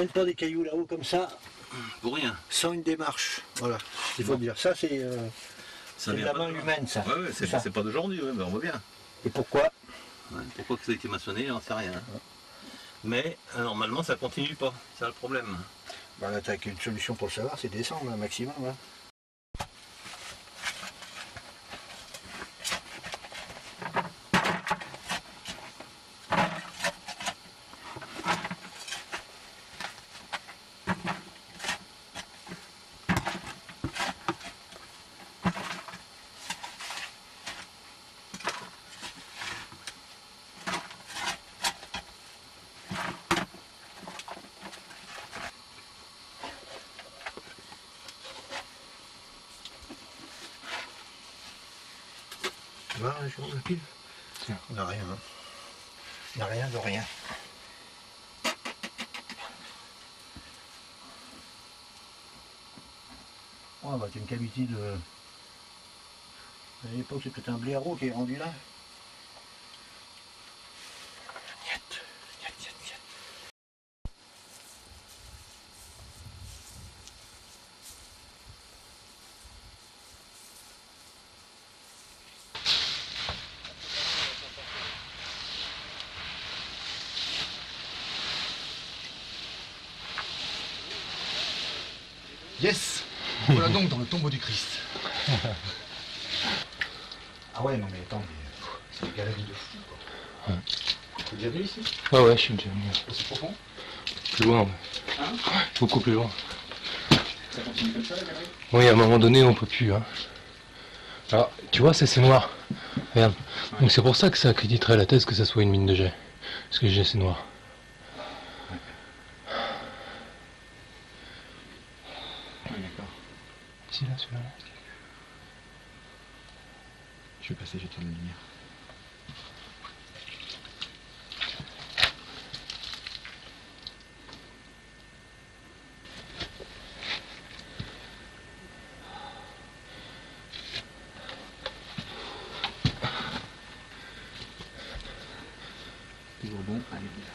Même pas des cailloux là-haut comme ça, pour rien. sans une démarche. Voilà, il faut dire. Ça, c'est de la main humaine, ça. Ouais, ouais, c'est pas d'aujourd'hui, ouais, mais on voit bien. Et pourquoi? Ouais, pourquoi que ça a été maçonné, on n'en sait rien. Ouais. Mais normalement, ça continue pas, c'est le problème. Bah, là, t'as qu'une solution pour le savoir, c'est descendre un maximum. Hein. Tu vois, je la pile. On n'a rien. Hein. On n'a rien de rien. Oh, bah, c'est une cavité de... À l'époque, c'est peut-être un blaireau qui est rendu là. Yes! Voilà donc dans le tombeau du Christ. Ah ouais, non mais attends, c'est des galeries de fous quoi. Ouais. T'es déjà venu ici? Ouais, je suis déjà venu. C'est profond? Plus loin, ouais. Hein? Beaucoup plus loin. Ça continue comme ça la galerie? Oui, à un moment donné, on peut plus. Hein. Alors, tu vois, c'est noir. Regarde. Ouais. Donc c'est pour ça que ça accréditerait la thèse que ça soit une mine de jet. Parce que le jet, c'est noir. Si, là, celui-là. Je vais passer, j'éteins la lumière. Toujours bon, allez, là.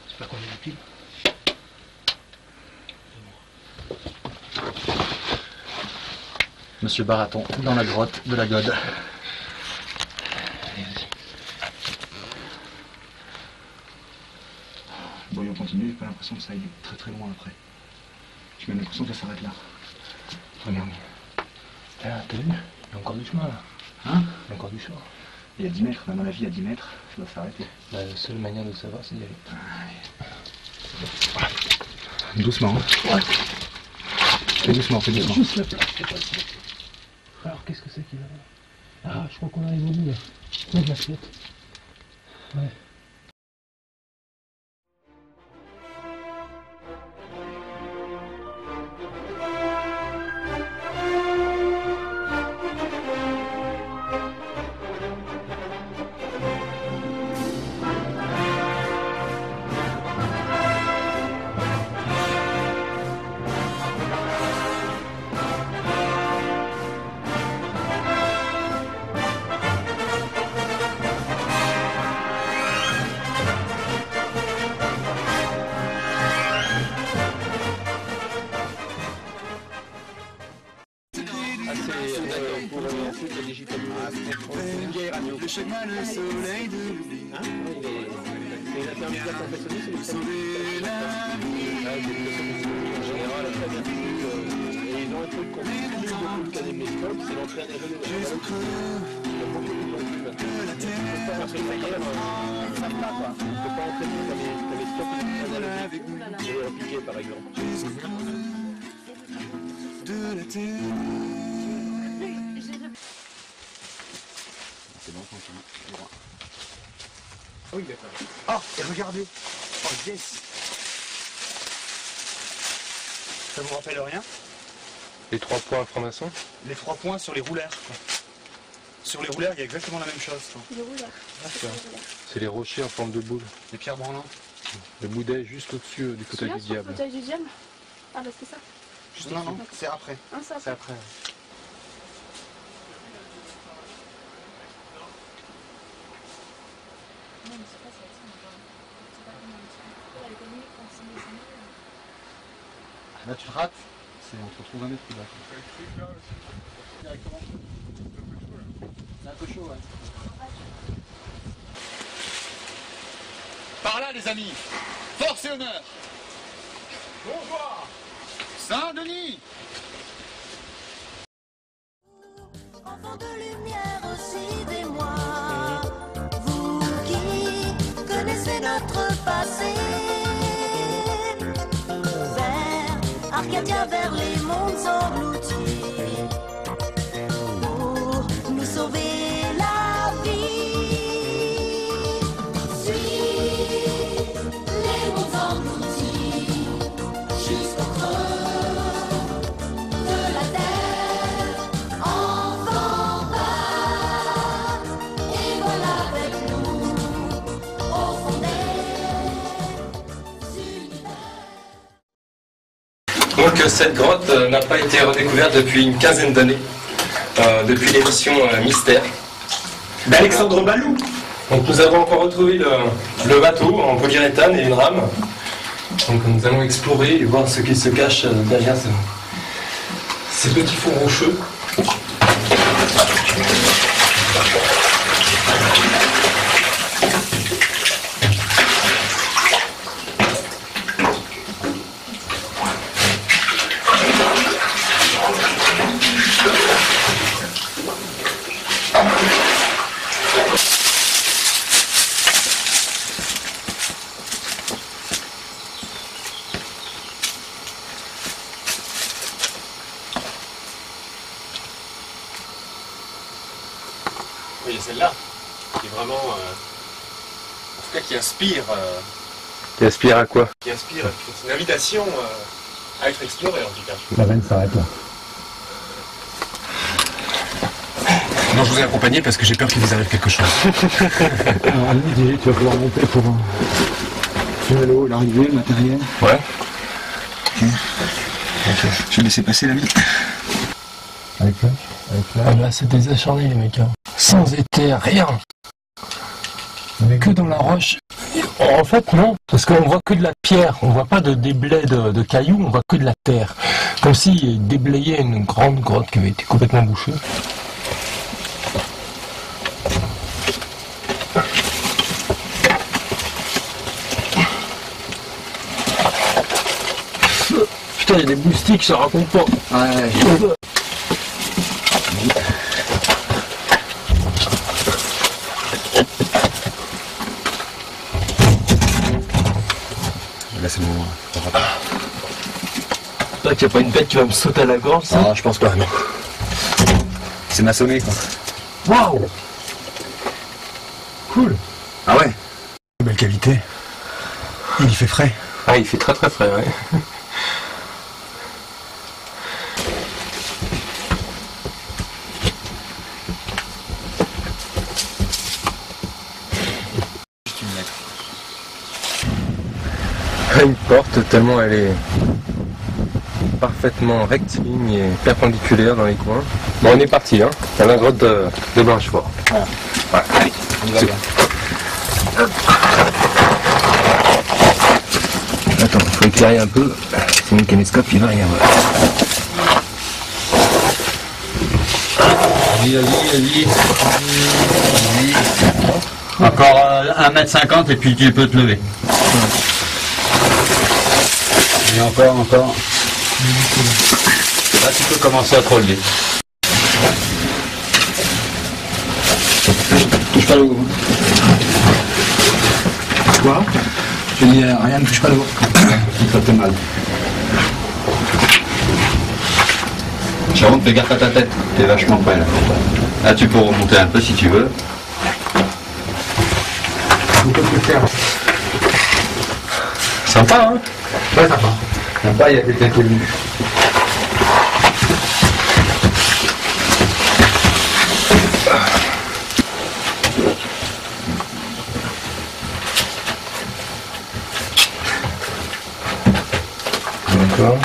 J'espère qu'on est du pile. Monsieur Baraton, dans la grotte de la Gode. Allez, vas-y. Bon, on continue, j'ai pas l'impression que ça aille très très loin après. J'ai même l'impression que ça s'arrête là. Regarde. Ah, t'as vu? Il y a encore du chemin là. Hein? Il y a encore du chemin. Il y a 10 mètres, à mon avis, à 10 mètres, ça doit s'arrêter. Bah, la seule manière de le savoir, c'est d'y aller. Doucement. Hein. Ouais. Fais doucement, fais doucement. Juste la place, c'est pas ici. Alors, qu'est-ce que c'est qu'il y a là? Ah, je crois qu'on arrive au bout là. Il y a de l'assiette. Ouais. Le chemin, le soleil de l'oubli. Et la permission professionnelle, c'est sauver la vie. en général, très bien. Et ils ont un truc qu'on dit beaucoup de canéméscope, c'est l'entraîner Jusqu'au de la terre. ça ne va pas. On ne peut pas entraîner comme les scopes et repiquer par exemple. De la terre. C'est bon, tranquille. Droit. Oui, d'accord. Oh, et regardez. Oh, yes. Ça vous rappelle rien? Les 3 points francs-maçons? Les 3 points sur les rouleurs. Quoi. Sur les rouleurs, il y a exactement la même chose. Quoi. Les rouleurs. C'est les rochers en forme de boule. Les pierres branlantes. Le boudet juste au-dessus du fauteuil du diable. Le fauteuil du diable? Ah bah c'est ça. Juste non, non, c'est après. Ah, ça. C'est après. Là tu te rates, on se retrouve un mètre plus bas. Directement. C'est un peu chaud, ouais. Par là les amis, force et honneur. Bonjour. Saint-Denis. Enfant de lumière, suivez-moi. Vous qui connaissez notre passé. Vers Arcadia, vers les mondes engloutis. Pour nous sauver la vie. Suis les mondes engloutis jusqu'au creux de la terre. Enfant va et voilà avec nous au fond des univers. Donc cette grotte n'a pas été redécouverte depuis une quinzaine d'années, depuis l'émission Mystère d'Alexandre Balou. Donc nous avons encore retrouvé le bateau en polyuréthane et une rame. Donc nous allons explorer et voir ce qui se cache derrière ces petits fonds rocheux. Oui, celle-là, qui est vraiment, en tout cas qui inspire, Qui aspire à quoi? c'est une invitation à être explorée en tout cas. La veine s'arrête là. Non, je vous ai accompagné parce que j'ai peur qu'il vous arrive quelque chose. Alors à midi, tu vas pouvoir monter pour filmer l'eau, l'arrivée, le matériel. Ouais. Ok. Je vais laisser passer la vie. Avec là. Ah là c'est des acharnés les mecs. Hein. Sans éther, rien. Que dans la roche. En fait non, parce qu'on voit que de la pierre, on voit pas de déblais de cailloux, on voit que de la terre. Comme s'il déblayait une grande grotte qui avait été complètement bouchée. Putain, il y a des moustiques, ça raconte pas. Ouais. Là c'est le moment. Là, qu'il n'y a pas une bête qui va me sauter à la gorge, ça? Ah, je pense pas, non. C'est maçonné quoi. Waouh! Cool! Ah ouais. Belle qualité. Il y fait frais. Ah, il fait très très frais, ouais. Une porte tellement elle est parfaitement rectiligne et perpendiculaire dans les coins. Bon, on est parti, hein, dans la grotte de Blanchefort. Ouais, allez, On y va bien. Attends, il faut éclairer un peu, sinon le caméscope il va rien voir. Vas-y. Encore 1,50 m et puis tu peux te lever. Et encore. Là tu peux commencer à te relever. Touche pas l'eau. Quoi? Je dis rien, ne touche pas l'eau. Ça fait mal. Jérôme, fais gaffe à ta tête, t'es vachement près là. Là tu peux remonter un peu si tu veux. Sympa, hein? Ouais, sympa. Sympa, il y a quelqu'un qui est venu. D'accord.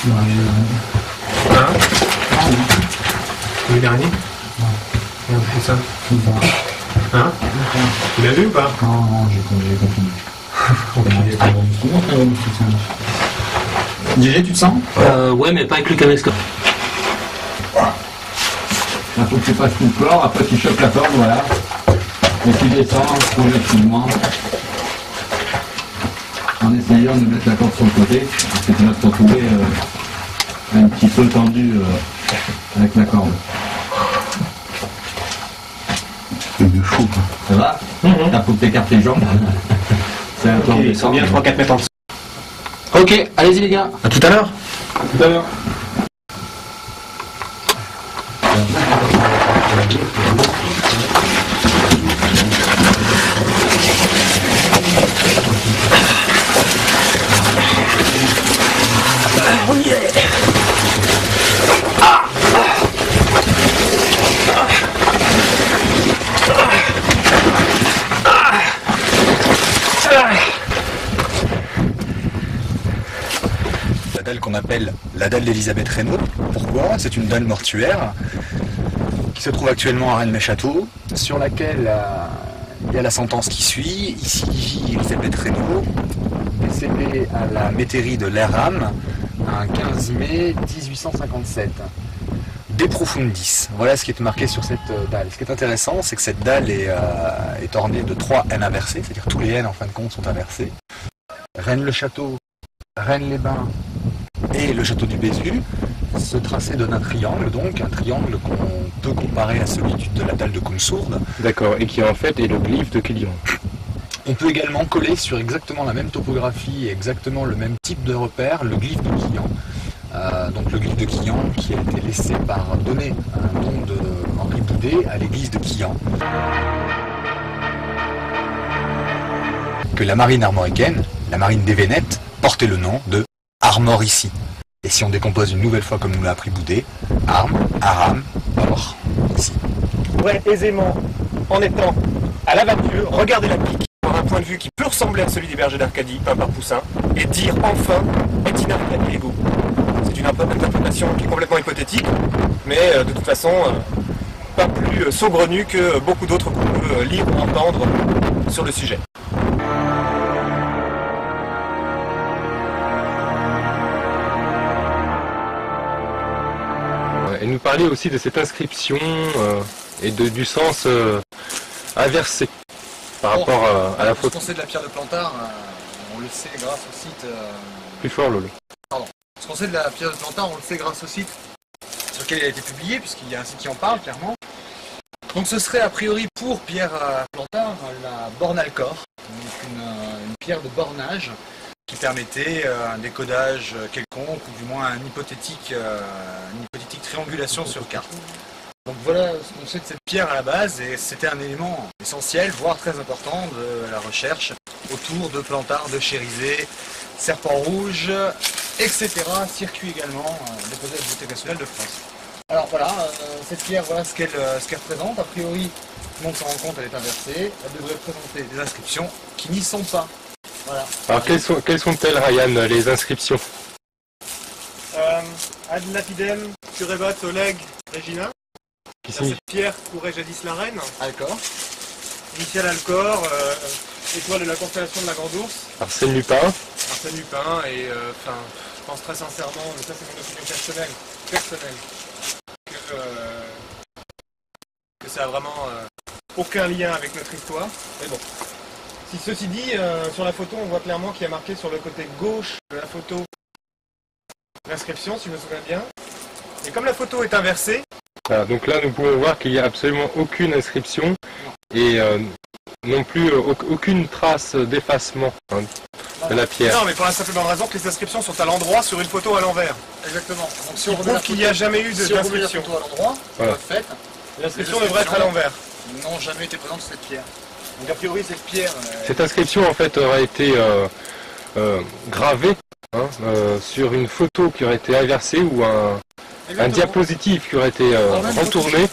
Ouais. Hein? Le dernier? Non, c'est ça. Hein? Tu l'as vu ou pas? Non, j'ai compris. Gégé, tu te sens? Ouais, mais pas avec le caméscope. Il faut que tu fasses tout le corps, après tu chopes la corde, voilà. Et tu descends progressivement. En essayant de mettre la corde sur le côté, parce que tu vas te retrouver un petit peu tendu avec la corde. C'est de fou, quoi. Ça va? Il faut que tu écartes tes jambes. C'est un temps de descendre. Bien 3-4 mètres en dessous. Ok, allez-y les gars. À tout à l'heure. Tout à l'heure. La dalle qu'on appelle la dalle d'Elisabeth Reynaud. Pourquoi? C'est une dalle mortuaire qui se trouve actuellement à Rennes-le-Château, sur laquelle il y a la sentence qui suit. Ici vit Elisabeth Reynaud, décédée à la métairie de l'Erram un 15 mai 1857. De profundis. Voilà ce qui est marqué sur cette dalle. Ce qui est intéressant, c'est que cette dalle est ornée de 3 N inversés, c'est-à-dire tous les N en fin de compte sont inversés. Rennes-le-Château, Rennes-les-Bains et le château du Bézu. Ce tracé donne un triangle, donc un triangle qu'on peut comparer à celui de la dalle de Kumsourde. D'accord, et qui en fait est le glyphe de Quillan. On peut également coller sur exactement la même topographie et exactement le même type de repère le glyphe de Quillan. Donc le glyphe de Quillan qui a été laissé par donner un don de Henri Boudet à l'église de Quillan. Que la marine armoricaine, la marine des Vénètes, portait le nom de Armorici. Et si on décompose une nouvelle fois comme nous l'a appris Boudet, arme, aram, or, ici. On pourrait aisément, en étant à la voiture, regarder la pique, avoir un point de vue qui peut ressembler à celui des bergers d'Arcadie, peint par Poussin, et dire enfin, est-il Arcadie l'ego? C'est une interprétation qui est complètement hypothétique, mais de toute façon, pas plus saugrenue que beaucoup d'autres qu'on peut lire ou entendre sur le sujet. Et nous parler aussi de cette inscription et du sens inversé par rapport à la photo. Ce qu'on sait de la pierre de Plantard, on le sait grâce au site... Plus fort, Lolo. Pardon. Ce qu'on sait de la pierre de Plantard, on le sait grâce au site sur lequel elle a été publiée, puisqu'il y a un site qui en parle, clairement. Donc ce serait a priori pour Pierre Plantard la bornalcore, donc une pierre de bornage qui permettait un décodage quelconque, ou du moins une hypothétique triangulation sur carte. Donc voilà ce qu'on sait de cette pierre à la base, et c'était un élément essentiel, voire très important de la recherche autour de Plantard, de Chérizet, Serpent Rouge, etc. Circuit également, déposé à la Bibliothèque nationale de France. Alors voilà, cette pierre, voilà ce qu'elle représente. A priori, tout le monde s'en rend compte, elle est inversée. Elle devrait présenter des inscriptions qui n'y sont pas. Voilà. Alors quelles sont-elles, Ryan, les inscriptions? Ad lapidem, curebat, oleg, Regina. Cette pierre courait jadis la reine. D'accord. Initial Alcor, étoile de la constellation de la Grande Ourse. Arsène Lupin. Arsène Lupin, et enfin, je pense très sincèrement, mais ça c'est mon opinion personnelle, que ça a vraiment aucun lien avec notre histoire. Mais bon. Si ceci dit, sur la photo, on voit clairement qu'il y a marqué sur le côté gauche de la photo l'inscription, si je me souviens bien. Et comme la photo est inversée... Voilà, donc là, nous pouvons voir qu'il n'y a absolument aucune inscription et non plus aucune trace d'effacement de la pierre. Non, mais pour la simple bonne raison que les inscriptions sont à l'endroit sur une photo à l'envers. Exactement. Donc si on prouve qu'il n'y a jamais eu d'inscription. Si on remet la photo à l'endroit, voilà. L'inscription devrait être à l'envers. N'ont jamais été présentes sur cette pierre. Donc a priori cette pierre... Cette inscription en fait aurait été gravée sur une photo qui aurait été inversée ou un diapositive qui aurait été retourné.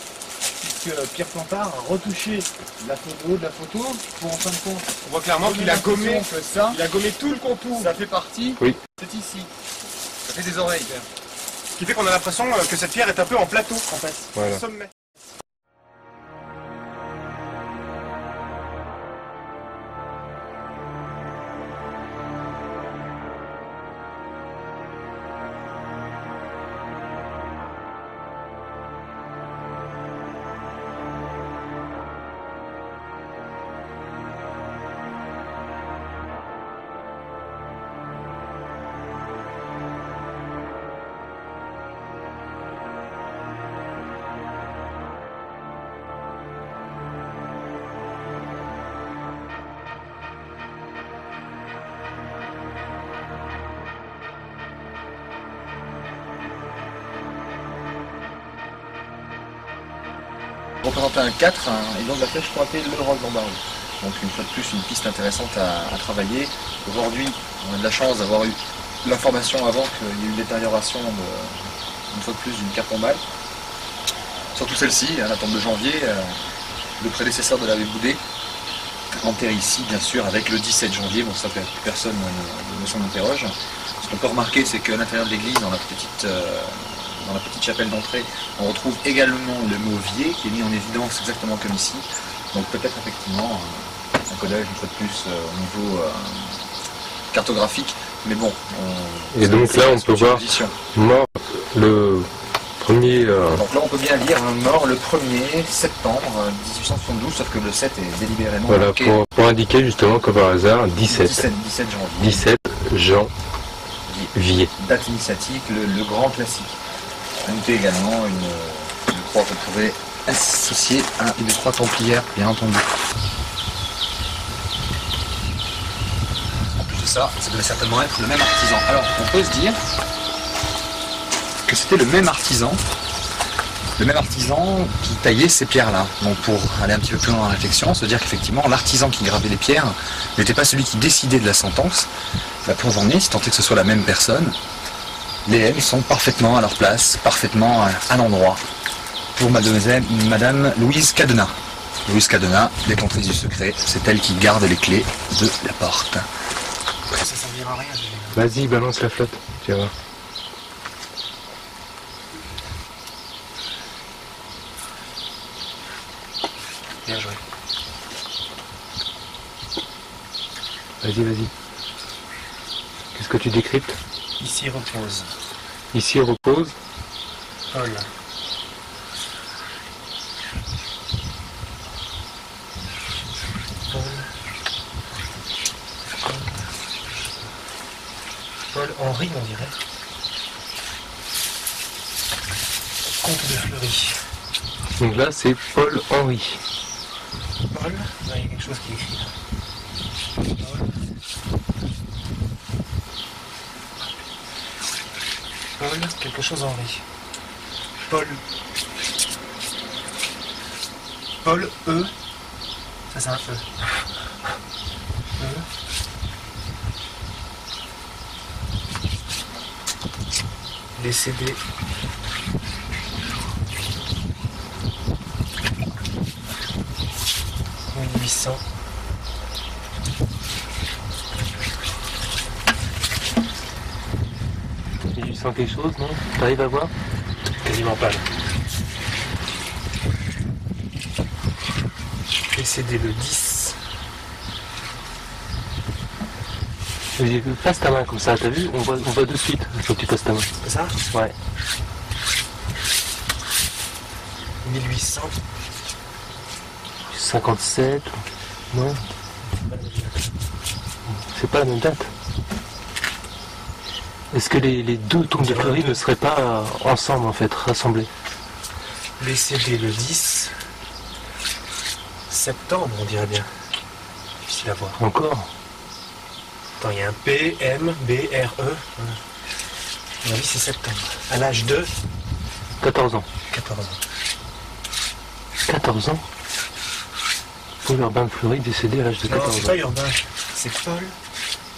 Puisque Pierre Plantard a retouché la photo de la photo pour en fin de compte. On voit clairement qu'il a gommé ça. Il a gommé tout le contour. Ça fait partie. Oui. C'est ici. Ça fait des oreilles. qui fait qu'on a l'impression que cette pierre est un peu en plateau, en fait, Voilà. au sommet. Représenter un 4 et donc la flèche pointée le rôle d'embarras. Donc une fois de plus une piste intéressante à travailler. Aujourd'hui on a de la chance d'avoir eu l'information avant qu'il y ait eu une détérioration une fois de plus d'une carte en balle. Surtout celle-ci, la tombe de janvier, le prédécesseur de l'abbé Boudet, enterré ici bien sûr avec le 17 janvier, bon ça plus personne ne s'en interroge. Ce qu'on peut remarquer c'est qu'à l'intérieur de l'église, dans la petite chapelle d'entrée, on retrouve également le mot Vier qui est mis en évidence exactement comme ici. Donc peut-être effectivement un codage une fois de plus au niveau cartographique, mais bon. Et donc là on peut voir mort le premier... Donc là on peut bien lire mort le 1er septembre 1872, sauf que le 7 est délibérément voilà, marqué. pour indiquer justement comme par hasard 17 janvier. 17 janvier. Date initiatique, le grand classique. À noter également une croix qu'on pouvait associer à une croix templière, bien entendu. En plus de ça, ça devait certainement être le même artisan. Alors, on peut se dire que c'était le même artisan qui taillait ces pierres-là. Donc pour aller un petit peu plus loin dans la réflexion, se dire qu'effectivement, l'artisan qui gravait les pierres n'était pas celui qui décidait de la sentence. La preuve en est, si tant est que ce soit la même personne, les M sont parfaitement à leur place, parfaitement à l'endroit. Pour Madame Louise Cadenat. Louise Cadenat, détentrice du secret, c'est elle qui garde les clés de la porte. Ça servira à rien. Vas-y, balance la flotte, tu vas voir. Bien joué. Vas-y. Qu'est-ce que tu décryptes? Ici repose. Ici repose Paul. Paul Henri, on dirait. Comte de Fleury. Donc là c'est Paul Henri. Paul, là, il y a quelque chose qui est écrit là. Paul, quelque chose Henri. Paul. Paul E. Ça c'est un E. Décédé. « 1800. Tu sens quelque chose, non? T'arrives à voir? Quasiment pas là. Décédé le 10. Passe ta main comme ça, t'as vu? On voit de suite, il faut que tu passes ta main. C'est ça? Ouais. 1800. 57, non? C'est pas la même date. Est-ce que les deux tombes de Fleury ne seraient pas ensemble en fait, rassemblés? Décédé le 10 septembre, on dirait bien. Difficile à voir. Encore? Attends, il y a un P, M, B, R, E. À mon avis, c'est septembre. À l'âge de 14 ans. 14 ans. 14 ans? Paul Urbain de Fleury décédé à l'âge de 14 ans. Non, c'est pas Urbain, c'est Paul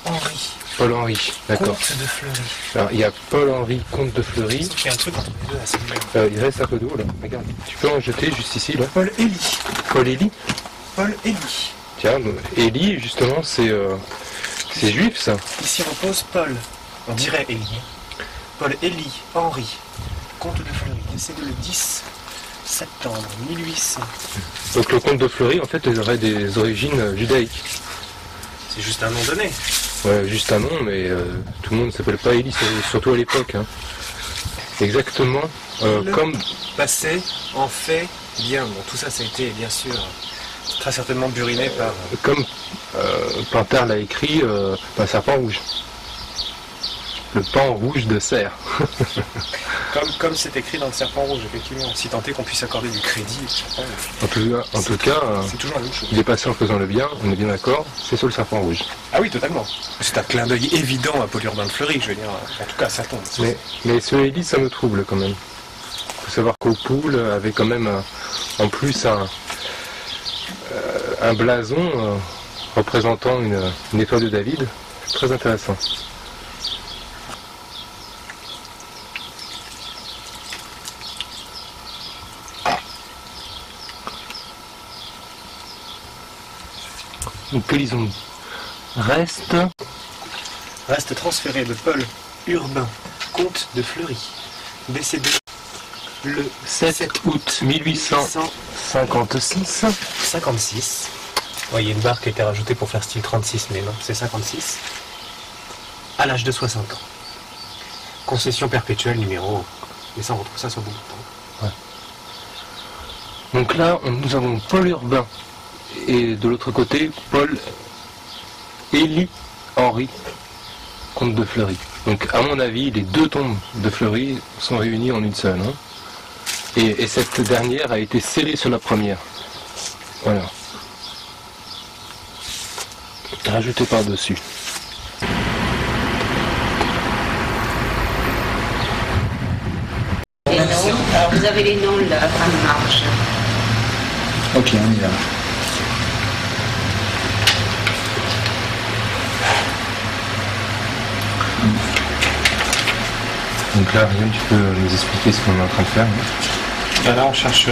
Henri. Paul Henri, d'accord. Comte de Fleury. Alors il y a Paul Henri, comte de Fleury. Il y a un truc entre les deux à ce moment. Il reste un peu d'eau là, regarde. Tu peux en jeter juste ici là. Paul Élie. Paul Élie? Paul Élie. Tiens, Élie justement c'est juif ça. Ici repose Paul. On dirait Élie. Paul-Élie Henry, comte de Fleury, décédé le 10 septembre 1800. Donc le comte de Fleury, en fait, il aurait des origines judaïques. C'est juste un nom donné. Ouais, juste un nom, mais tout le monde ne s'appelle pas Élie, surtout à l'époque. Hein. Exactement comme... Passé, en fait, bien. Bon, tout ça, ça a été, bien sûr, très certainement buriné par... Comme Pintard l'a écrit, un serpent rouge. Le pan rouge de cerf. comme c'est écrit dans le serpent rouge, effectivement. Si tant est qu'on puisse accorder du crédit au serpent rouge. En tout cas, c'est toujours la même chose. il est passé en faisant le bien, on est bien d'accord, c'est sur le serpent rouge. Ah oui, totalement. C'est un clin d'œil évident à Paul Urbain de Fleury, je veux dire. En tout cas, ça tombe. Mais ce Élie, ça me trouble quand même. Il faut savoir qu'Aupoul avait quand même en plus un blason représentant une étoile de David. C'est très intéressant. Donc que lisons-nous? Reste transféré de Paul Urbain, comte de Fleury, décédé le 7 août 1856. 56. Ouais, il y a une barre qui a été rajoutée pour faire style 36, mais non, c'est 56. À l'âge de 60 ans. Concession perpétuelle numéro... Mais ça, on retrouve ça sur beaucoup de temps. Ouais. Donc là, nous avons Paul Urbain. Et de l'autre côté, Paul-Élie Henry, comte de Fleury. Donc à mon avis, les deux tombes de Fleury sont réunies en une seule. Hein. Et cette dernière a été scellée sur la première. Voilà. Rajoutée par-dessus. Les noms, alors vous avez les noms de la femme marche. Ok, on y va. Donc là, Ryan, tu peux nous expliquer ce qu'on est en train de faire? Là, on cherche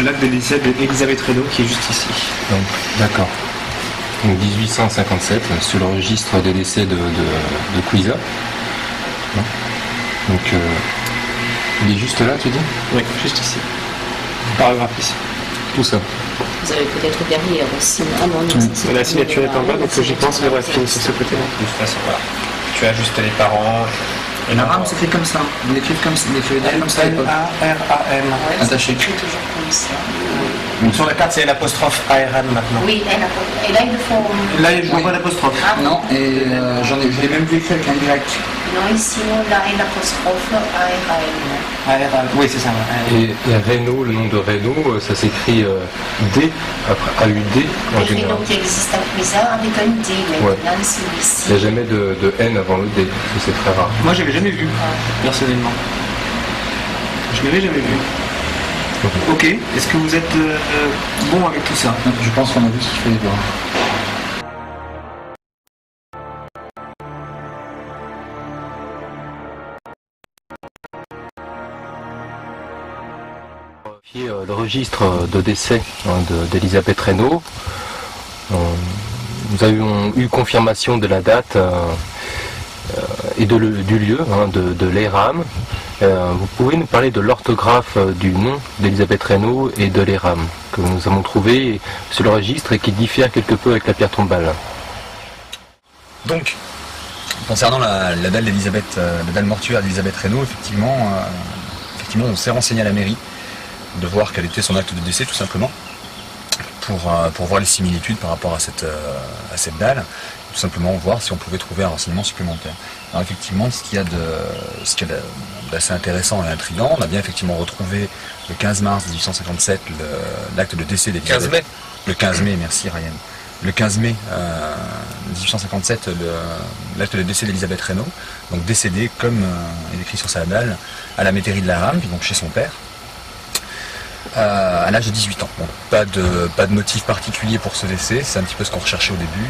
l'acte d'Elisabeth Reynaud qui est juste ici. Donc, d'accord. Donc 1857, sur le registre des décès de Cuisa. Donc, il est juste là, tu dis? Oui, juste ici. Paragraphe ici. Tout ça. Vous avez peut-être derrière aussi. Ah non, non, ça, La signature est en bas, donc j'y pense, mais bref, c'est ce côté-là. De toute façon, voilà. Tu as juste les parents. Et la rame s'écrit comme ça. On écrit comme ça. On écrit comme ça. L-A-R-A-M. Attaché. C'est toujours comme ça. Sur la carte, c'est l'apostrophe ARN maintenant. Oui, et là, il faut... Là, je vois pas l'apostrophe. Ah, Non, et je l'ai même vu écrit avec un direct. non, ici, là, et l'apostrophe ARN. Oui, c'est ça. Et Reynaud, le nom de Reynaud, ça s'écrit D, après A-U-D en Le général. Reynaud qui existe à Cuisa avec un D, mais Ouais. là, c'est ici. Il n'y a jamais de N avant le D, parce que c'est très rare. Moi, je l'avais jamais vu, personnellement. Je l'avais jamais vu. Ok, est-ce que vous êtes bon avec tout ça? Je pense qu'on a vu ce qu'il fallait voir. Le registre de décès d'Elisabeth Reynaud. Nous avions eu confirmation de la date et du lieu, de l'ERAM. Vous pouvez nous parler de l'orthographe du nom d'Elisabeth Reynaud et de l'ERAM que nous avons trouvé sur le registre et qui diffère quelque peu avec la pierre tombale. Donc, concernant la dalle d'Elisabeth, la dalle mortuaire d'Elisabeth Reynaud, effectivement, on s'est renseigné à la mairie de voir quel était son acte de décès, tout simplement, pour voir les similitudes par rapport à cette dalle, tout simplement voir si on pouvait trouver un renseignement supplémentaire. Alors effectivement, ce qu'il y a d'assez intéressant et intriguant, on a bien effectivement retrouvé le 15 mars 1857 l'acte de décès d'Elisabeth. 15 mai. Le 15 mai, merci Ryan. Le 15 mai 1857, l'acte de décès d'Elisabeth Reynaud, donc décédée, comme il est écrit sur sa dalle, à la métairie de la Rame, donc chez son père, à l'âge de 18 ans. Bon, pas de motif particulier pour ce décès, c'est un petit peu ce qu'on recherchait au début.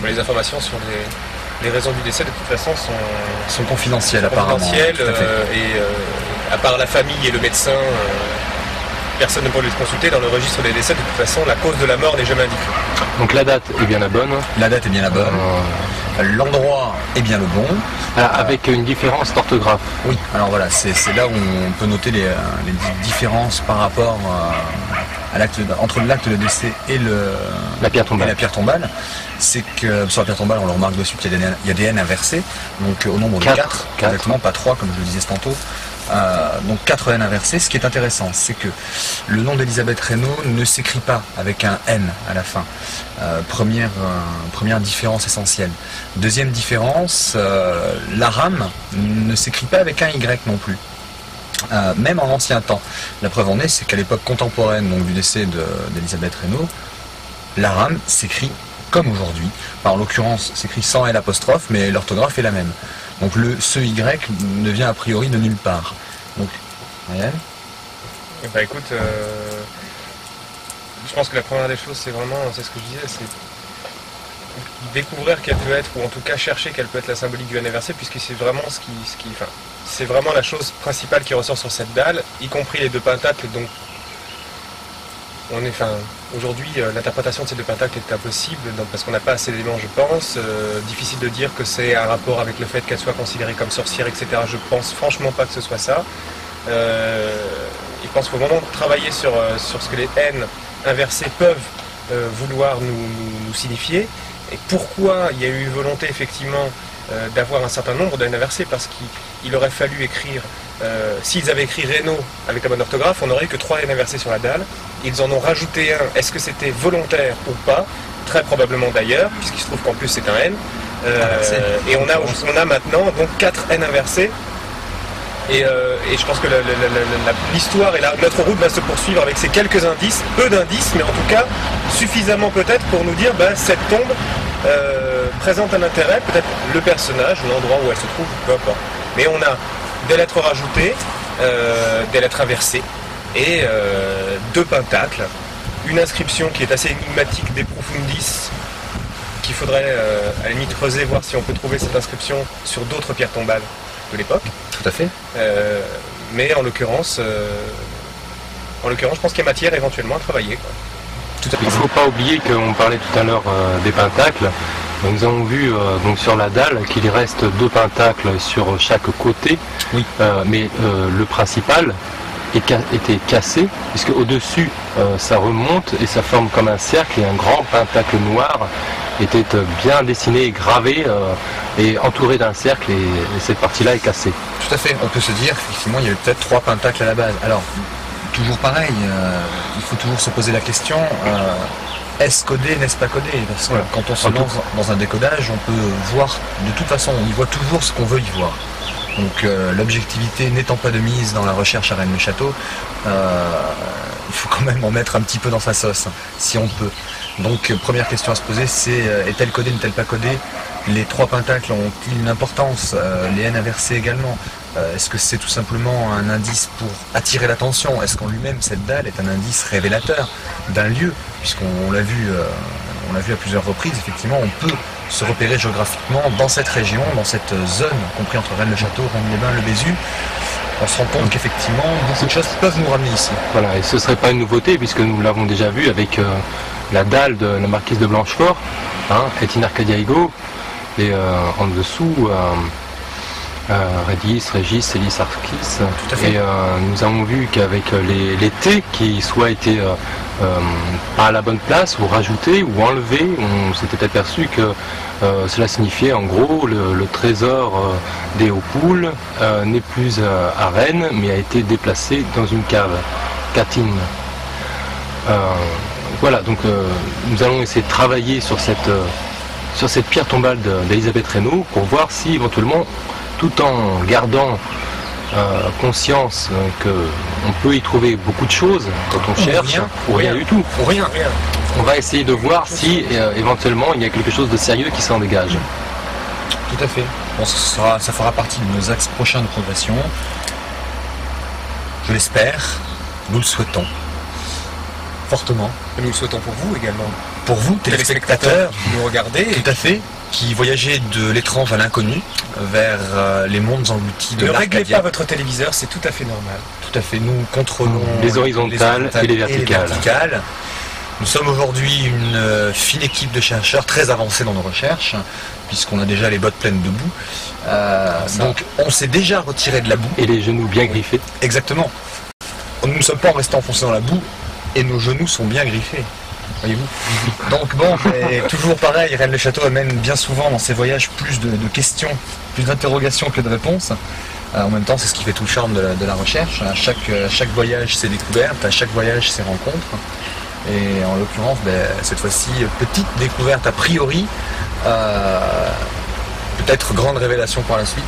Les informations sur les raisons du décès, de toute façon, sont confidentielles apparemment. confidentielles, et à part la famille et le médecin, personne ne peut les consulter. Dans le registre des décès, de toute façon, la cause de la mort n'est jamais indiquée. Donc la date est bien la bonne. La date est bien la bonne. l'endroit est bien le bon. Avec une différence d'orthographe. Oui, alors voilà, c'est là où on peut noter les différences par rapport entre l'acte de décès et la pierre tombale. C'est que sur la pierre tombale, on le remarque dessus qu'il y a des N inversés, donc au nombre de 4, exactement, pas 3 comme je le disais tantôt. Donc 4 N inversés. Ce qui est intéressant, c'est que le nom d'Elisabeth Reynaud ne s'écrit pas avec un N à la fin. Première différence essentielle. Deuxième différence, la rame ne s'écrit pas avec un Y non plus. Même en ancien temps. La preuve en est, c'est qu'à l'époque contemporaine donc, du décès d'Elisabeth Reynaud, la rame s'écrit comme aujourd'hui. En l'occurrence, s'écrit sans L apostrophe, mais l'orthographe est la même. Donc ce Y ne vient a priori de nulle part. Donc, Marianne ? Bah écoute, je pense que la première des choses, c'est ce que je disais, c'est découvrir quelle peut être, ou en tout cas chercher quelle peut être la symbolique du N inversé, puisque c'est vraiment c'est vraiment la chose principale qui ressort sur cette dalle, y compris les deux pentacles. Donc, aujourd'hui, l'interprétation de ces deux pentacles est impossible, parce qu'on n'a pas assez d'éléments, je pense. Difficile de dire que c'est un rapport avec le fait qu'elle soit considérée comme sorcière, etc. Je pense franchement pas que ce soit ça. Je pense qu'il faut vraiment travailler sur ce que les N inversés peuvent vouloir nous signifier. Et pourquoi il y a eu volonté, effectivement, d'avoir un certain nombre de N inversés, parce qu'il aurait fallu écrire, s'ils avaient écrit Reynaud avec la bonne orthographe, on n'aurait que 3 N inversés sur la dalle. Ils en ont rajouté un. Est-ce que c'était volontaire ou pas? Très probablement d'ailleurs, puisqu'il se trouve qu'en plus c'est un N. Et on a maintenant donc 4 N inversés. Et je pense que l'histoire et notre route va se poursuivre avec ces quelques indices, peu d'indices, mais en tout cas suffisamment peut-être pour nous dire cette tombe présente un intérêt, peut-être le personnage, l'endroit où elle se trouve, peu importe. Mais on a des lettres rajoutées, des lettres inversées et 2 pentacles, une inscription qui est assez énigmatique des profundis, qu'il faudrait à la limite creuser, voir si on peut trouver cette inscription sur d'autres pierres tombales de l'époque. Tout à fait. Mais en l'occurrence, je pense qu'il y a matière éventuellement à travailler, quoi. Tout à fait. Il ne faut pas oublier qu'on parlait tout à l'heure des pentacles. Nous avons vu donc sur la dalle qu'il reste 2 pentacles sur chaque côté, oui. Mais le principal était cassé, puisque au-dessus ça remonte et ça forme comme un cercle, et un grand pentacle noir était bien dessiné et gravé et entouré d'un cercle, et cette partie-là est cassée. Tout à fait, on peut se dire qu'effectivement il y avait peut-être 3 pentacles à la base. Alors, toujours pareil, il faut toujours se poser la question, est-ce codé, n'est-ce pas codé? Parce que quand on se lance dans un décodage, on peut voir, de toute façon, on y voit toujours ce qu'on veut y voir. Donc l'objectivité n'étant pas de mise dans la recherche à Rennes-le-Château, il faut quand même en mettre un petit peu dans sa sauce, si on peut. Donc première question à se poser, c'est est-elle codée, n'est-elle pas codée? Les 3 pentacles ont-ils une importance? Les N inversés également. Est-ce que c'est tout simplement un indice pour attirer l'attention? Est-ce qu'en lui-même cette dalle est un indice révélateur d'un lieu? Puisqu'on l'a vu, à plusieurs reprises, effectivement, on peut se repérer géographiquement dans cette région, dans cette zone, compris entre Rennes-le-Château, Rennes-les-Bains, le Bézu. On se rend compte qu'effectivement, beaucoup de choses peuvent nous ramener ici. Voilà, et ce ne serait pas une nouveauté, puisque nous l'avons déjà vu avec la dalle de la marquise de Blanchefort, Etienne Arcadiaigo, et en dessous, Régis, Elis Arkis. Tout à fait. Et nous avons vu qu'avec les T qui soit été pas à la bonne place, ou rajoutés, ou enlevés, on s'était aperçu que cela signifiait en gros le trésor des Hauts-Poules n'est plus à Rennes, mais a été déplacé dans une cave, Catine. Voilà, donc nous allons essayer de travailler sur cette pierre tombale d'Elisabeth Reynaud pour voir si éventuellement, tout en gardant conscience qu'on peut y trouver beaucoup de choses quand on cherche, ou rien du tout. Ou rien. On va essayer de voir si éventuellement il y a quelque chose de sérieux qui s'en dégage. Tout à fait. Bon, ça fera partie de nos axes prochains de progression. Je l'espère, nous le souhaitons. Fortement. Et nous le souhaitons pour vous également. Pour vous, téléspectateurs, qui nous regardez. Tout à fait. Qui voyagez de l'étrange à l'inconnu vers les mondes engloutis de l'Arcadia. Ne réglez pas votre téléviseur, c'est tout à fait normal. Tout à fait. Nous contrôlons les horizontales et les verticales. Nous sommes aujourd'hui une fine équipe de chercheurs très avancés dans nos recherches, puisqu'on a déjà les bottes pleines de boue. Donc on s'est déjà retiré de la boue. Et les genoux bien griffés. Exactement. Nous ne sommes pas restés enfoncés dans la boue et nos genoux sont bien griffés. Voyez-vous. Donc bon, c'est toujours pareil, Rennes le Château amène bien souvent dans ses voyages plus de questions, plus d'interrogations que de réponses. En même temps, c'est ce qui fait tout le charme de la recherche. À chaque voyage, ses découvertes, à chaque voyage, ses rencontres. Et en l'occurrence, cette fois-ci, petite découverte a priori, peut-être grande révélation par la suite.